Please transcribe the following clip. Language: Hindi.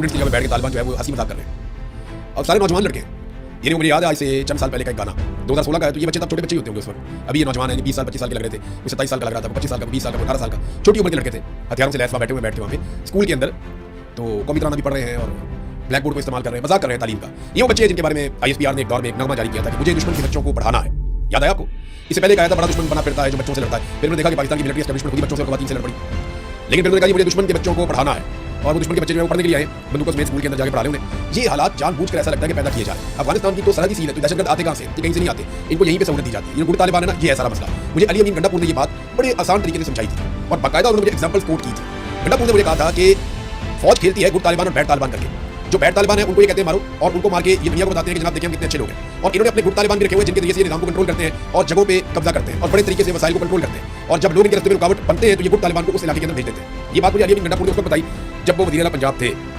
स्टूडेंट्स की जगह बैठ के तालिबान जो है वो हंसी मजाक कर रहे हैं और सारे नौजवान लड़के हैं। ये मुझे याद है आज से चंद साल पहले का एक गाना 2016 का है, तो ये बच्चे तब छोटे बच्चे ही होते होंगे उस वक्त। अभी ये नौजवान है, 20 साल 25 साल के लग रहे थे, कोई 27 साल का लग रहा था, 25 साल का, 20 साल का, 18 साल का, छोटी उम्र के लड़के थे, हथियारों से लैस बैठे हुए स्कूल के अंदर। तो कौमी तराना भी पढ़ रहे हैं और ब्लैक बोर्ड को इस्तेमाल कर रहे हैं, मजाक कर रहे हैं तालीम का। ये वो बच्चे जिनके बारे में ISPR ने एक दौर में एक नगमा जारी किया था कि मुझे दुश्मन के बच्चों को पढ़ाना है। याद है आपको? इससे पहले कहा था बड़ा दुश्मन बना फिरता है जो बच्चों से लड़ता है। फिर मैंने देखा कि पाकिस्तान की मिलिट्री एस्टेब्लिशमेंट खुद बच्चों से खवातीन से लड़ पड़ी। लेकिन फिर मैंने कहा मुझे दुश्मन के बच्चों को पढ़ाना है और वो दुश्मन के बच्चे जो है पढ़ने के लिए आए, बंदूकों समेत स्कूल के अंदर जाकर पढ़ा रहे उन्हें। ये हालात जानबूझकर ऐसा लगता है कि पैदा किए जा रहे हैं। अफगानिस्तान की तो सरहदी सील है, तो दहशतगर्द आते कहां से? कहीं से नहीं आते, इनको यहीं पे सहूलत दी जाती है। ये गुट तालिबान है ना, ये है सारा मसला। मुझे अली अमीन गंडापुर ने ये बात बड़े आसान तरीके से समझाई थी और बाकायदा उन्होंने मुझे एग्जांपल्स कोट की थी। गंडापुर ने मुझे कहा था कि फौज खेलती है गुट तालिबान और बैड तालिबान करके। जो बैड तालिबान है उनको ये कहते हैं मारो, और उनको मार के ये दुनिया को बताते हैं कि जनाब देखिए हम कितने अच्छे लोग हैं। और इन्होंने अपने गुट तालिबान भी रखे हुए जिनके जरिए से निज़ाम को कंट्रोल करते हैं और जगहों पे कब्जा करते हैं और बड़े तरीके से वसाइल को कंट्रोल करते हैं। और जब लोग इनके रास्ते में रुकावट बनते हैं तो ये गुट तालिबान को उस इलाके के अंदर भेज देते हैं। ये बात मुझे अली अमीन गंडापुर ने उस वक्त बताई जब वो वज़ीर आला पंजाब थे।